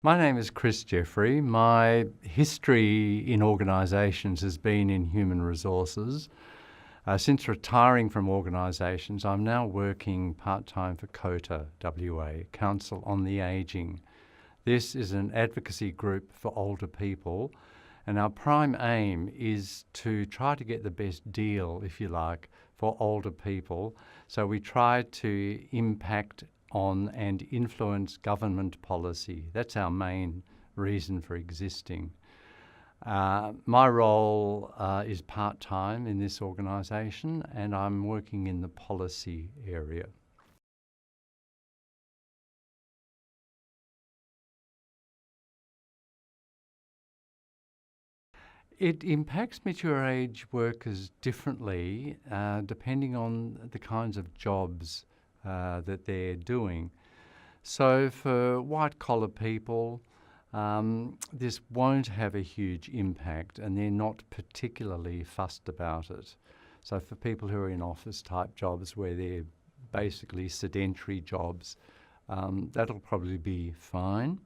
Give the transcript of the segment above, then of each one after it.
My name is Chris Jeffrey. My history in organisations has been in human resources. Since retiring from organisations, I'm now working part-time for COTA, WA, Council on the Ageing. This is an advocacy group for older people, and our prime aim is to try to get the best deal, if you like, for older people. So we try to impact on and influence government policy. That's our main reason for existing. My role is part-time in this organisation, and I'm working in the policy area. It impacts mature age workers differently depending on the kinds of jobs that they're doing. So for white-collar people, this won't have a huge impact, and they're not particularly fussed about it. So for people who are in office-type jobs where they're basically sedentary jobs, that'll probably be fine.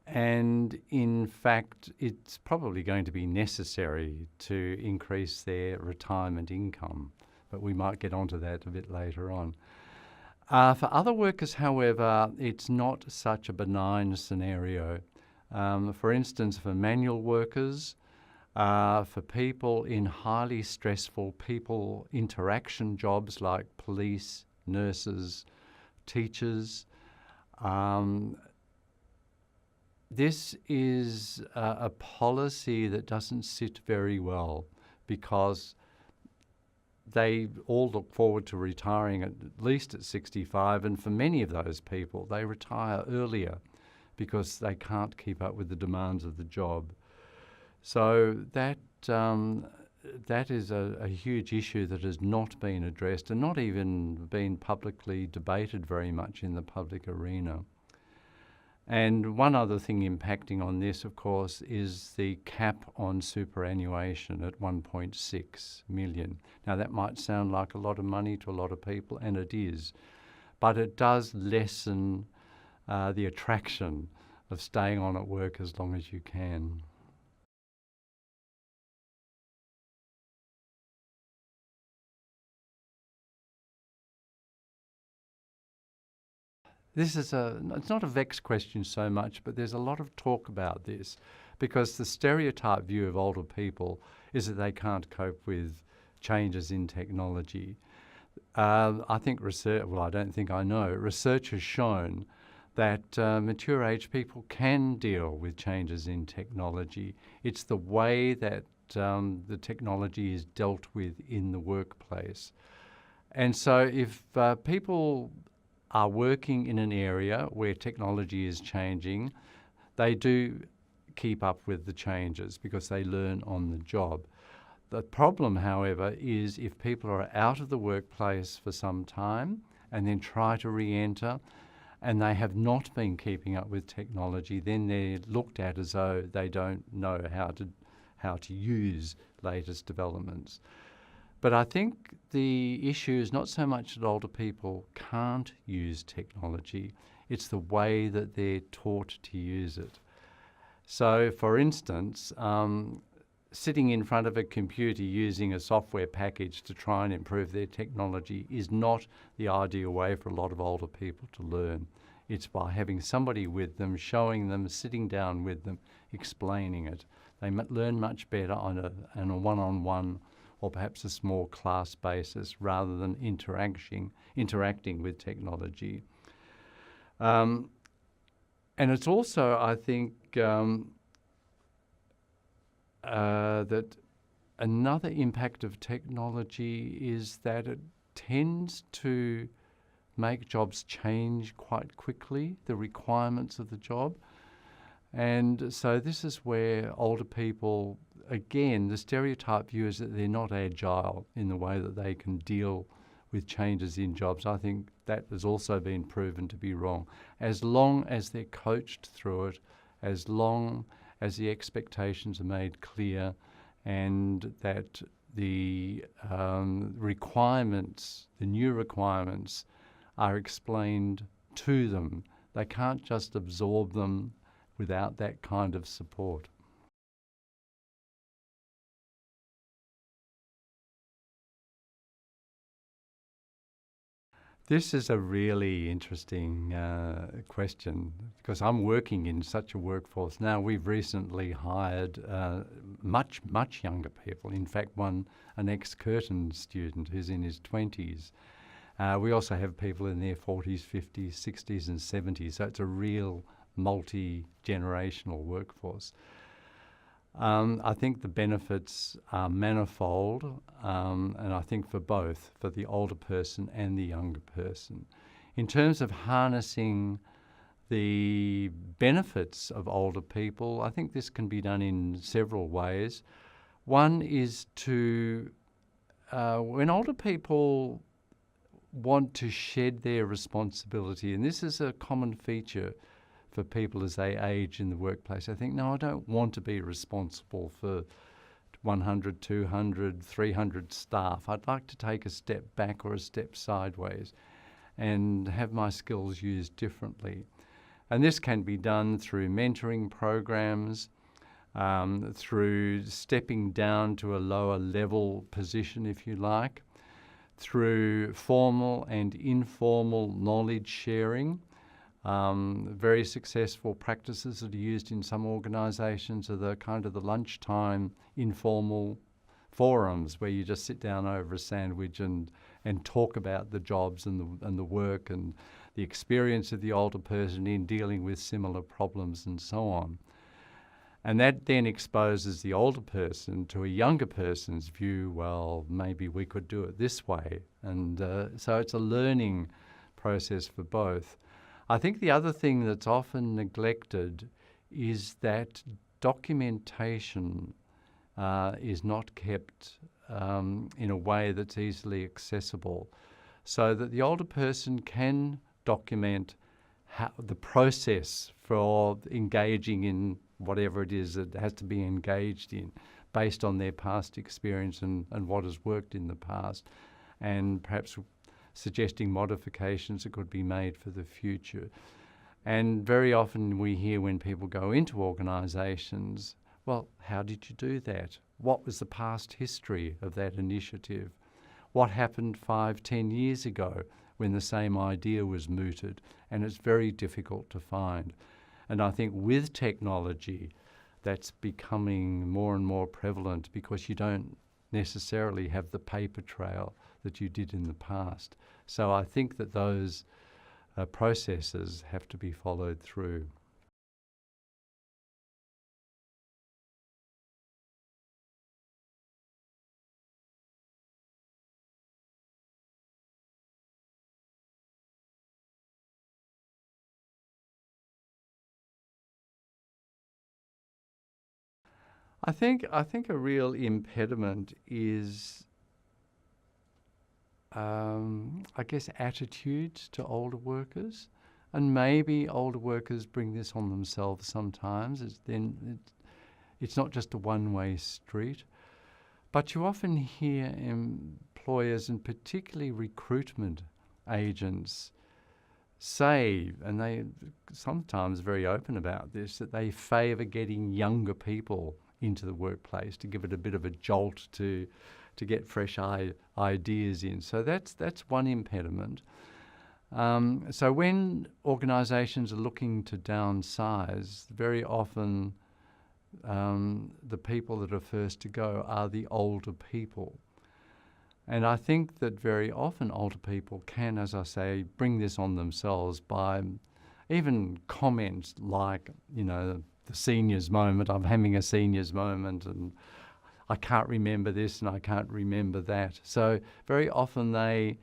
And in fact, it's probably going to be necessary to increase their retirement income, but we might get onto that a bit later on. For other workers, however, it's not such a benign scenario. For instance, for manual workers, for people in highly stressful people interaction jobs like police, nurses, teachers, this is a policy that doesn't sit very well because they all look forward to retiring at least at 65, and for many of those people, they retire earlier because they can't keep up with the demands of the job. So that is a huge issue that has not been addressed and not even been publicly debated very much in the public arena. And one other thing impacting on this, of course, is the cap on superannuation at 1.6 million. Now, that might sound like a lot of money to a lot of people, and it is, but it does lessen the attraction of staying on at work as long as you can. It's not a vexed question so much, but there's a lot of talk about this because the stereotype view of older people is that they can't cope with changes in technology. I think I know, research has shown that mature age people can deal with changes in technology. It's the way that the technology is dealt with in the workplace. And so if people are working in an area where technology is changing, they do keep up with the changes because they learn on the job. The problem, however, is if people are out of the workplace for some time and then try to re-enter and they have not been keeping up with technology, then they're looked at as though they don't know how to use latest developments. But I think the issue is not so much that older people can't use technology, it's the way that they're taught to use it. So, for instance, sitting in front of a computer using a software package to try and improve their technology is not the ideal way for a lot of older people to learn. It's by having somebody with them, showing them, sitting down with them, explaining it. They learn much better on a one-on-one or perhaps a small class basis rather than interacting with technology. And it's also, I think, that another impact of technology is that it tends to make jobs change quite quickly, the requirements of the job. And so this is where older people, again, the stereotype view is that they're not agile in the way that they can deal with changes in jobs. I think that has also been proven to be wrong. As long as they're coached through it, as long as the expectations are made clear and that the requirements, the new requirements, are explained to them. They can't just absorb them without that kind of support. This is a really interesting question because I'm working in such a workforce now. We've recently hired much younger people. In fact, an ex-Curtin student who's in his 20s. We also have people in their 40s, 50s, 60s and 70s. So it's a real multi-generational workforce. I think the benefits are manifold, and I think for both, for the older person and the younger person. In terms of harnessing the benefits of older people, I think this can be done in several ways. One is to, when older people want to shed their responsibility, and this is a common feature for people as they age in the workplace. I think, no, I don't want to be responsible for 100, 200, 300 staff. I'd like to take a step back or a step sideways and have my skills used differently. And this can be done through mentoring programs, through stepping down to a lower level position, if you like, through formal and informal knowledge sharing. Very successful practices that are used in some organisations are the kind of the lunchtime informal forums where you just sit down over a sandwich and talk about the jobs and the work and the experience of the older person in dealing with similar problems and so on. And that then exposes the older person to a younger person's view, well, maybe we could do it this way. And so it's a learning process for both. I think the other thing that's often neglected is that documentation is not kept in a way that's easily accessible, so that the older person can document the process for engaging in whatever it is that has to be engaged in based on their past experience and what has worked in the past, and perhaps suggesting modifications that could be made for the future. And very often we hear when people go into organisations, well, how did you do that? What was the past history of that initiative? What happened 5, 10 years ago when the same idea was mooted? And it's very difficult to find. And I think with technology, that's becoming more and more prevalent because you don't necessarily have the paper trail that you did in the past. So I think that those processes have to be followed through. I think a real impediment is I guess, attitudes to older workers. And maybe older workers bring this on themselves sometimes. It's not just a one-way street. But you often hear employers, and particularly recruitment agents, say, and they sometimes very open about this, that they favour getting younger people into the workplace to give it a bit of a jolt to get fresh ideas in. So that's one impediment. So when organisations are looking to downsize, very often the people that are first to go are the older people. And I think that very often older people can, as I say, bring this on themselves by even comments like, the seniors moment, I'm having a seniors moment, and I can't remember this and I can't remember that. So very often they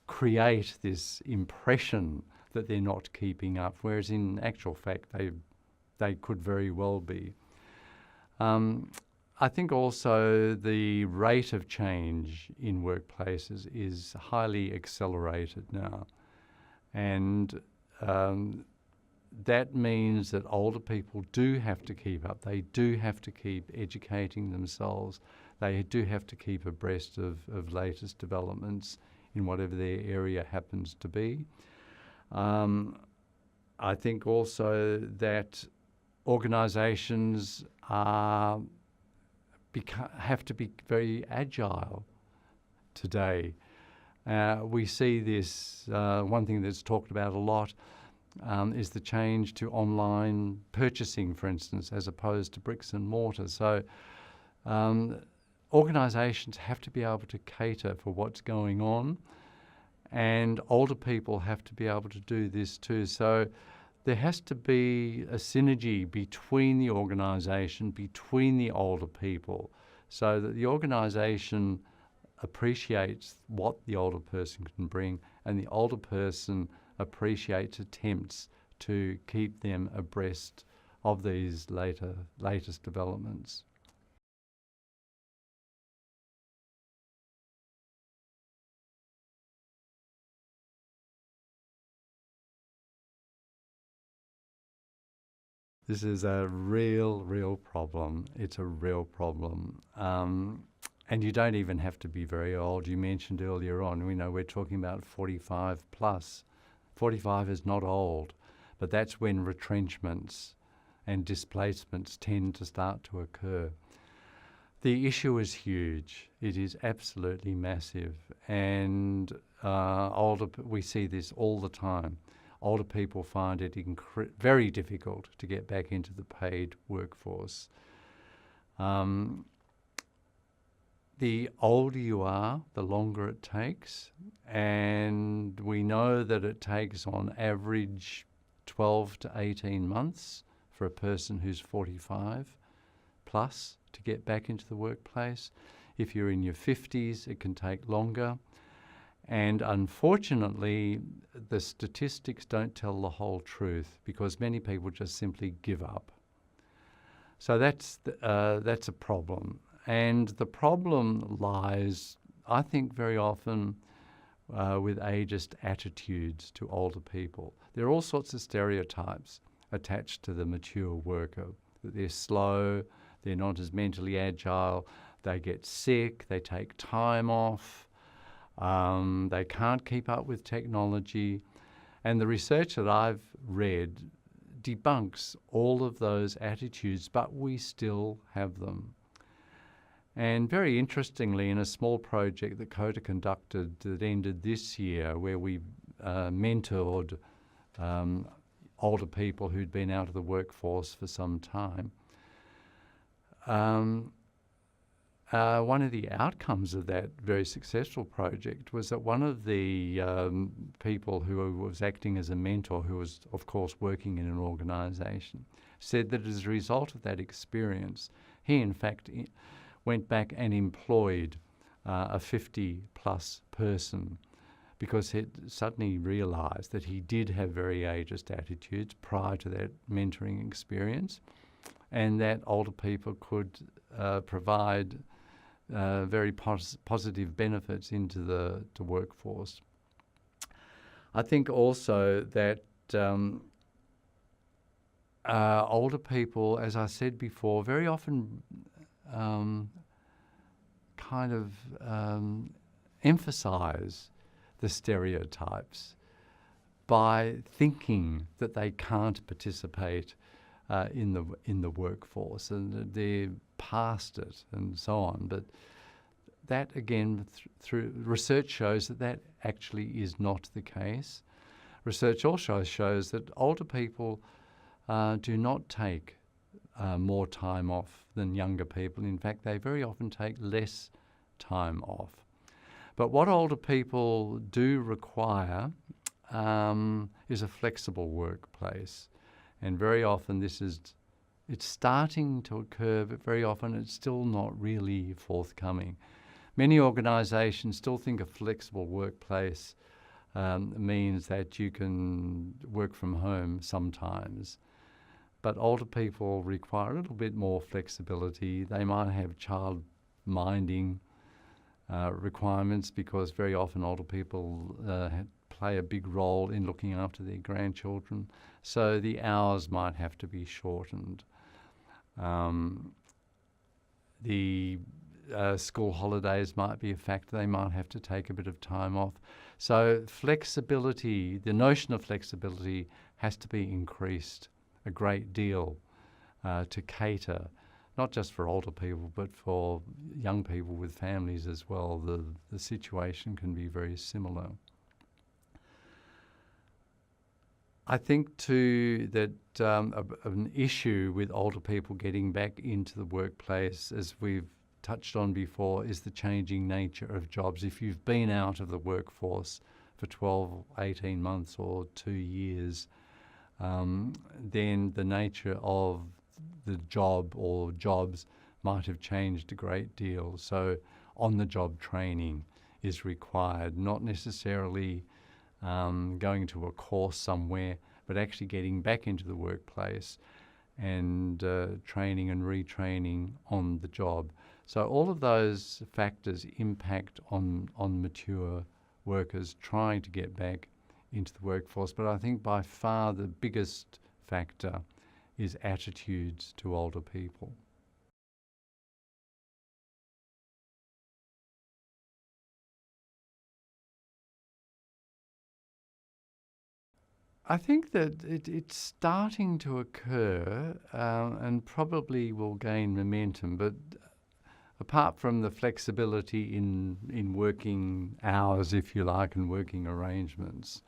create this impression that they're not keeping up, whereas in actual fact they could very well be. I think also the rate of change in workplaces is highly accelerated now. And that means that older people do have to keep up. They do have to keep educating themselves. They do have to keep abreast of latest developments in whatever their area happens to be. I think also that organisations have to be very agile today. We see this, one thing that's talked about a lot is the change to online purchasing, for instance, as opposed to bricks and mortar. So organisations have to be able to cater for what's going on, and older people have to be able to do this too. So there has to be a synergy between the organisation, between the older people, so that the organisation appreciates what the older person can bring, and the older person appreciates attempts to keep them abreast of these latest developments. This is a real problem. It's a real problem. And you don't even have to be very old. You mentioned earlier on, we're talking about 45 plus. 45 is not old, but that's when retrenchments and displacements tend to start to occur. The issue is huge. It is absolutely massive. And we see this all the time. Older people find it very difficult to get back into the paid workforce. The older you are, the longer it takes. And we know that it takes on average 12 to 18 months for a person who's 45 plus to get back into the workplace. If you're in your 50s, it can take longer. And unfortunately, the statistics don't tell the whole truth, because many people just simply give up. So that's a problem. And the problem lies, I think, very often with ageist attitudes to older people. There are all sorts of stereotypes attached to the mature worker. That they're slow, they're not as mentally agile, they get sick, they take time off, they can't keep up with technology. And the research that I've read debunks all of those attitudes, but we still have them. And very interestingly, in a small project that COTA conducted that ended this year, where we mentored older people who'd been out of the workforce for some time, one of the outcomes of that very successful project was that one of the people who was acting as a mentor, who was, of course, working in an organisation, said that as a result of that experience, he, in fact, went back and employed a 50-plus person, because he suddenly realised that he did have very ageist attitudes prior to that mentoring experience, and that older people could provide very positive benefits into the workforce. I think also that older people, as I said before, very often emphasize the stereotypes by thinking that they can't participate in the workforce, and they're past it and so on. But that, again, through research shows that actually is not the case. Research also shows that older people do not take more time off than younger people. In fact, they very often take less time off. But what older people do require is a flexible workplace. And very often it's starting to occur, but very often it's still not really forthcoming. Many organisations still think a flexible workplace means that you can work from home sometimes. But older people require a little bit more flexibility. They might have child minding requirements, because very often older people play a big role in looking after their grandchildren. So the hours might have to be shortened. The school holidays might be a factor. They might have to take a bit of time off. So flexibility, the notion of flexibility, has to be increased a great deal to cater, not just for older people, but for young people with families as well. The situation can be very similar. I think too that an issue with older people getting back into the workplace, as we've touched on before, is the changing nature of jobs. If you've been out of the workforce for 12, 18 months or 2 years, then the nature of the job or jobs might have changed a great deal. So on-the-job training is required, not necessarily going to a course somewhere, but actually getting back into the workplace and training and retraining on the job. So all of those factors impact on mature workers trying to get back into the workforce. But I think by far the biggest factor is attitudes to older people. I think that it's starting to occur and probably will gain momentum, but apart from the flexibility in working hours, if you like, and working arrangements,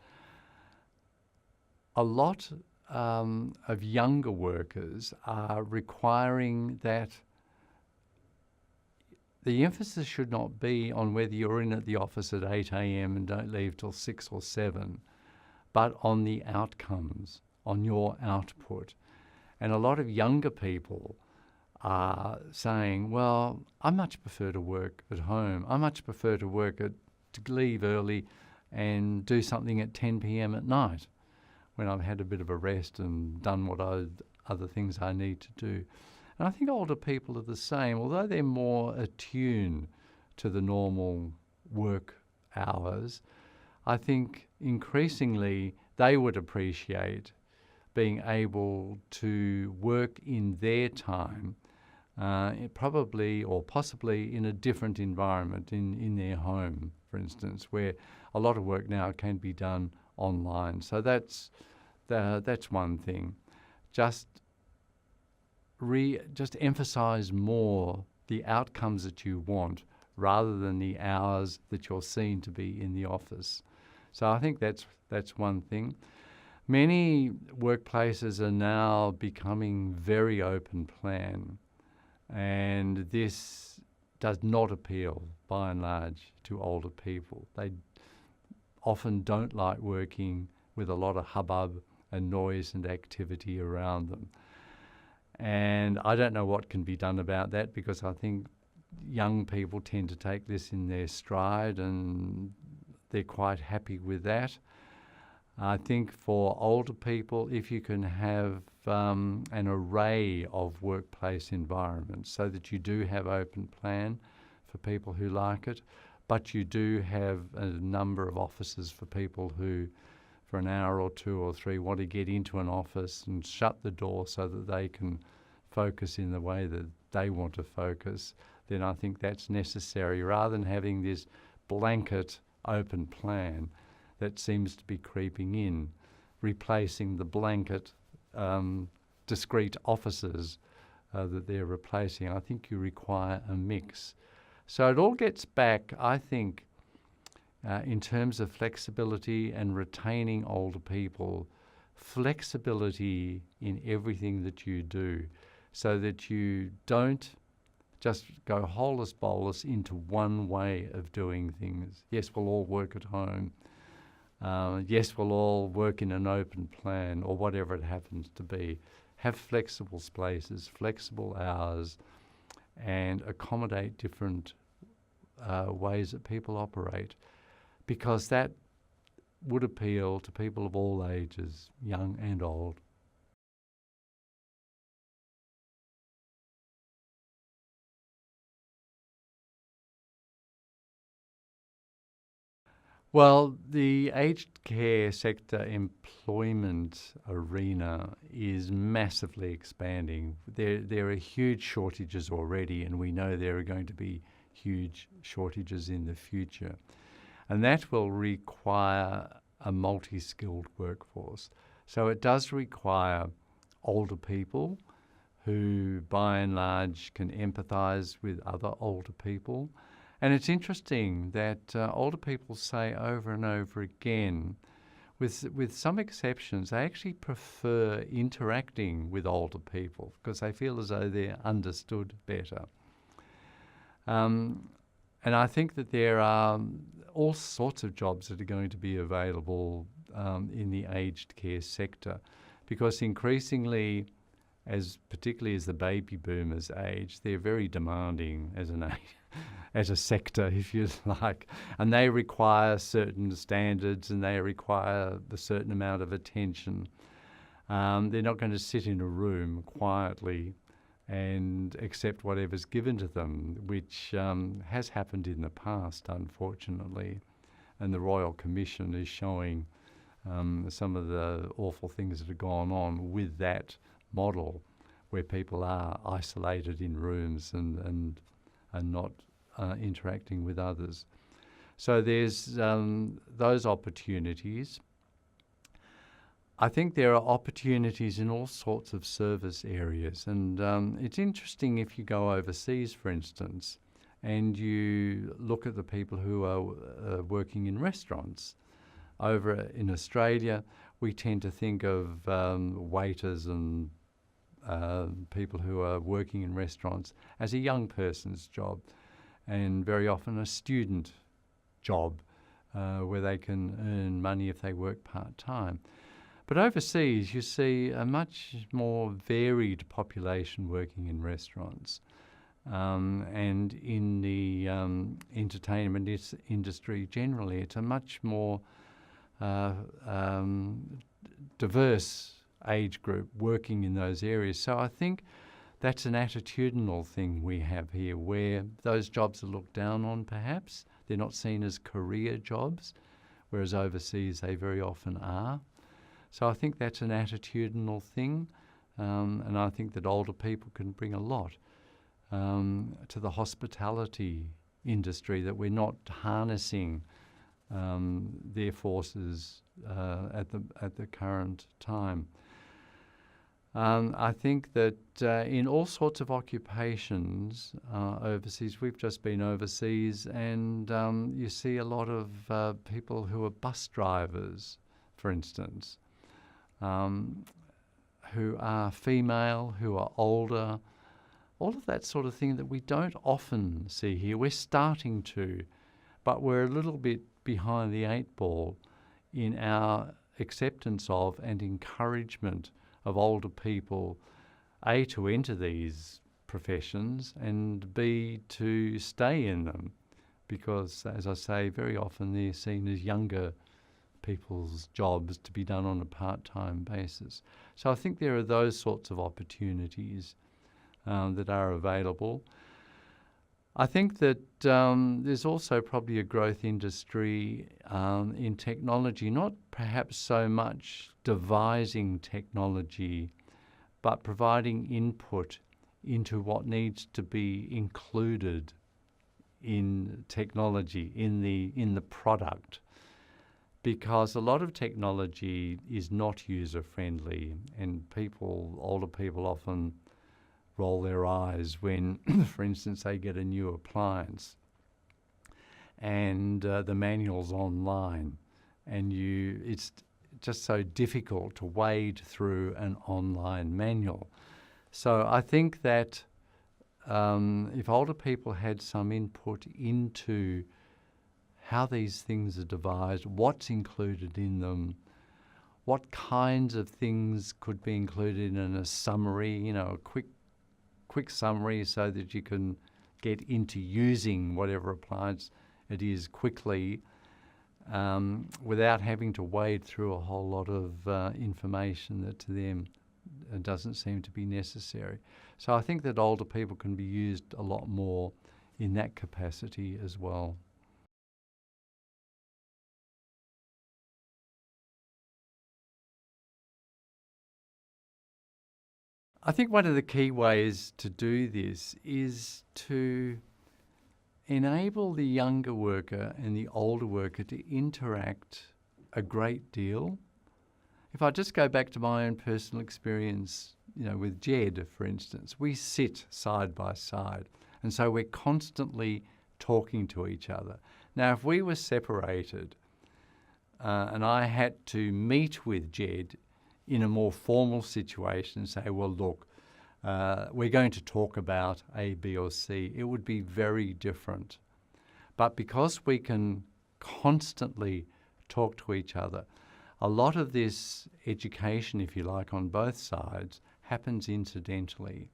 a lot of younger workers are requiring that the emphasis should not be on whether you're in at the office at 8 a.m. and don't leave till 6 or 7, but on the outcomes, on your output. And a lot of younger people are saying, well, I much prefer to work at home. I much prefer to leave early and do something at 10 p.m. at night when I've had a bit of a rest and done other things I need to do. And I think older people are the same, although they're more attuned to the normal work hours. I think increasingly they would appreciate being able to work in their time, probably or possibly in a different environment, in their home, for instance, where a lot of work now can be done online. So that's one thing. Just emphasize more the outcomes that you want rather than the hours that you're seen to be in the office. So I think that's one thing. Many workplaces are now becoming very open plan, and this does not appeal by and large to older people. They often don't like working with a lot of hubbub and noise and activity around them. And I don't know what can be done about that, because I think young people tend to take this in their stride and they're quite happy with that. I think for older people, if you can have an array of workplace environments so that you do have open plan for people who like it, but you do have a number of offices for people who, for an hour or 2 or 3, want to get into an office and shut the door so that they can focus in the way that they want to focus, then I think that's necessary, rather than having this blanket open plan that seems to be creeping in, replacing the blanket discrete offices that they're replacing. I think you require a mix. So it all gets back, I think, in terms of flexibility and retaining older people, flexibility in everything that you do, so that you don't just go holus bolus into one way of doing things. Yes, we'll all work at home. Yes, we'll all work in an open plan, or whatever it happens to be. Have flexible spaces, flexible hours, and accommodate different ways that people operate, because that would appeal to people of all ages, young and old. Well, the aged care sector employment arena is massively expanding. There are huge shortages already, and we know there are going to be huge shortages in the future. And that will require a multi-skilled workforce. So it does require older people who by and large can empathise with other older people. And it's interesting that older people say over and over again, with some exceptions, they actually prefer interacting with older people because they feel as though they're understood better. And I think that there are all sorts of jobs that are going to be available in the aged care sector, because increasingly, particularly as the baby boomers age, they're very demanding as a sector, if you like, and they require certain standards and they require a certain amount of attention. They're not going to sit in a room quietly and accept whatever's given to them, which has happened in the past, unfortunately. And the Royal Commission is showing some of the awful things that have gone on with that model, where people are isolated in rooms and not interacting with others. So there's those opportunities. I think there are opportunities in all sorts of service areas, and it's interesting if you go overseas, for instance, and you look at the people who are working in restaurants. Over in Australia, we tend to think of waiters and people who are working in restaurants as a young person's job, and very often a student job where they can earn money if they work part-time. But overseas, you see a much more varied population working in restaurants. And in the entertainment industry generally, it's a much more diverse age group working in those areas. So I think that's an attitudinal thing we have here, where those jobs are looked down on perhaps. They're not seen as career jobs, whereas overseas they very often are. So I think that's an attitudinal thing, and I think that older people can bring a lot to the hospitality industry, that we're not harnessing their forces at the current time. I think that in all sorts of occupations overseas, we've just been overseas, and you see a lot of people who are bus drivers, for instance, who are female, who are older, all of that sort of thing that we don't often see here. We're starting to, but we're a little bit behind the eight ball in our acceptance of and encouragement of older people, A, to enter these professions, and B, to stay in them, because, as I say, very often they're seen as younger people's jobs to be done on a part-time basis. So I think there are those sorts of opportunities that are available. I think that there's also probably a growth industry in technology, not perhaps so much devising technology, but providing input into what needs to be included in technology, in the product. Because a lot of technology is not user-friendly, and older people often roll their eyes when, for instance, they get a new appliance and the manual's online, and it's just so difficult to wade through an online manual. So I think that if older people had some input into how these things are devised, what's included in them, what kinds of things could be included in a summary, a quick summary, so that you can get into using whatever appliance it is quickly, without having to wade through a whole lot of information that to them doesn't seem to be necessary. So I think that older people can be used a lot more in that capacity as well. I think one of the key ways to do this is to enable the younger worker and the older worker to interact a great deal. If I just go back to my own personal experience, with Jed, for instance, we sit side by side. And so we're constantly talking to each other. Now, if we were separated and I had to meet with Jed in a more formal situation and say, well, look, we're going to talk about A, B, or C, it would be very different. But because we can constantly talk to each other, a lot of this education, if you like, on both sides happens incidentally.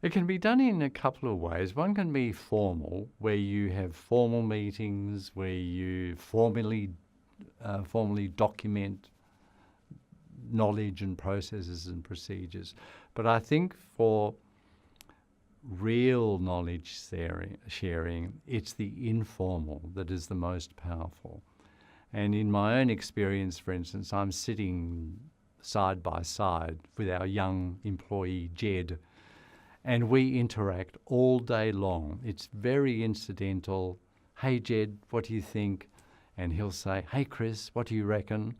It can be done in a couple of ways. One can be formal, where you have formal meetings, where you formally document knowledge and processes and procedures. But I think for real knowledge sharing, it's the informal that is the most powerful. And in my own experience, for instance, I'm sitting side by side with our young employee, Jed, and we interact all day long. It's very incidental. Hey, Jed, what do you think? And he'll say, hey, Chris, what do you reckon?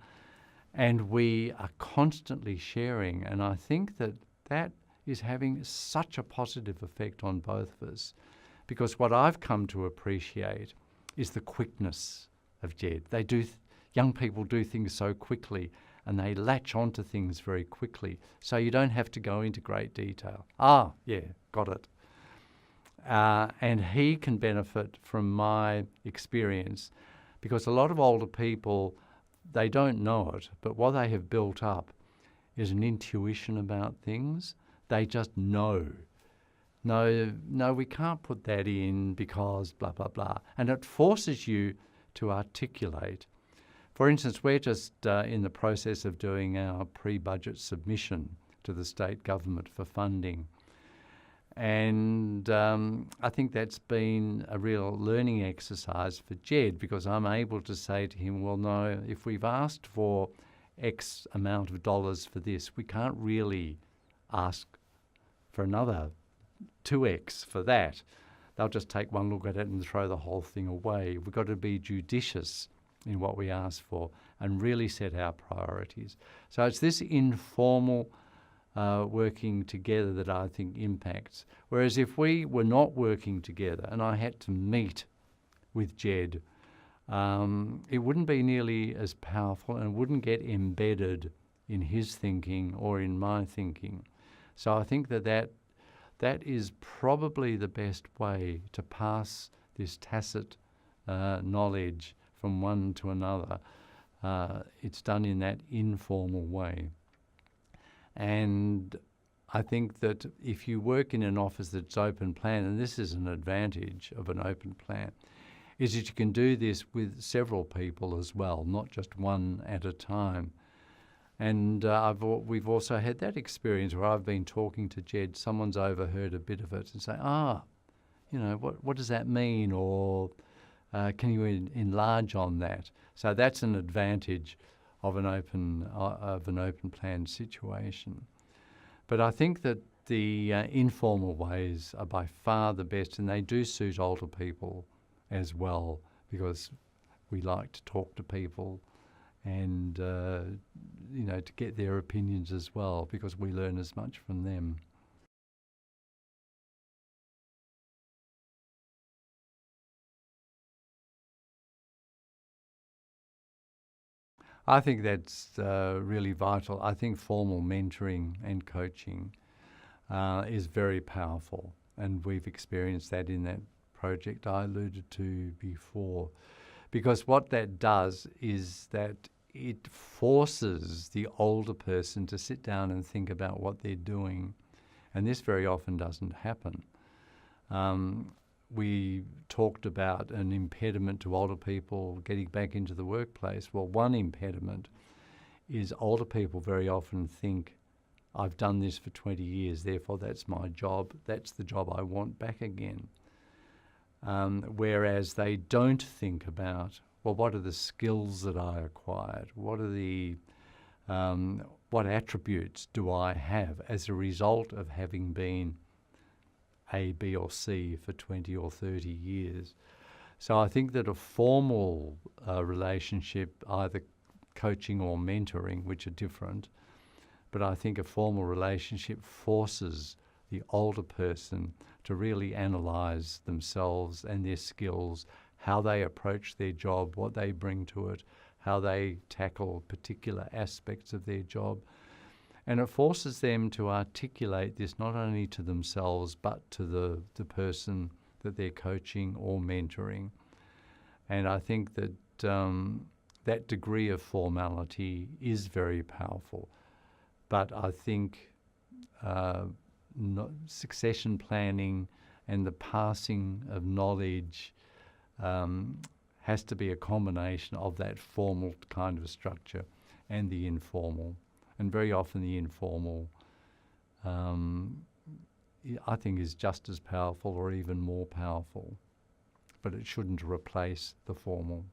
And we are constantly sharing. And I think that that is having such a positive effect on both of us. Because what I've come to appreciate is the quickness of Jed. Young people do things so quickly, and they latch onto things very quickly. So you don't have to go into great detail. Ah, yeah, got it. And he can benefit from my experience, because a lot of older people, they don't know it, but what they have built up is an intuition about things. They just know. No, we can't put that in because blah, blah, blah. And it forces you to articulate. For instance, we're just in the process of doing our pre-budget submission to the state government for funding. And I think that's been a real learning exercise for Jed, because I'm able to say to him, well, no, if we've asked for X amount of dollars for this, we can't really ask for another 2X for that. They'll just take one look at it and throw the whole thing away. We've got to be judicious in what we ask for and really set our priorities. So it's this informal working together that I think impacts. Whereas if we were not working together and I had to meet with Jed, it wouldn't be nearly as powerful and wouldn't get embedded in his thinking or in my thinking. So I think that is probably the best way to pass this tacit knowledge from one to another. It's done in that informal way. And I think that if you work in an office that's open plan, and this is an advantage of an open plan, is that you can do this with several people as well, not just one at a time. And we've also had that experience where I've been talking to Jed, someone's overheard a bit of it and say, what does that mean? Or can you enlarge on that? So that's an advantage of an open plan situation. But I think that the informal ways are by far the best, and they do suit older people as well, because we like to talk to people and to get their opinions as well, because we learn as much from them. I think that's really vital. I think formal mentoring and coaching is very powerful, and we've experienced that in that project I alluded to before, because what that does is that it forces the older person to sit down and think about what they're doing, and this very often doesn't happen. We talked about an impediment to older people getting back into the workplace. Well, one impediment is older people very often think, I've done this for 20 years, therefore that's my job, that's the job I want back again. Whereas they don't think about, well, what are the skills that I acquired? What what attributes do I have as a result of having been A, B or C for 20 or 30 years. So I think that a formal relationship, either coaching or mentoring, which are different, but I think a formal relationship forces the older person to really analyse themselves and their skills, how they approach their job, what they bring to it, how they tackle particular aspects of their job. And it forces them to articulate this not only to themselves but to the person that they're coaching or mentoring. And I think that that degree of formality is very powerful. But I think succession planning and the passing of knowledge has to be a combination of that formal kind of structure and the informal. And very often the informal, I think, is just as powerful or even more powerful. But it shouldn't replace the formal.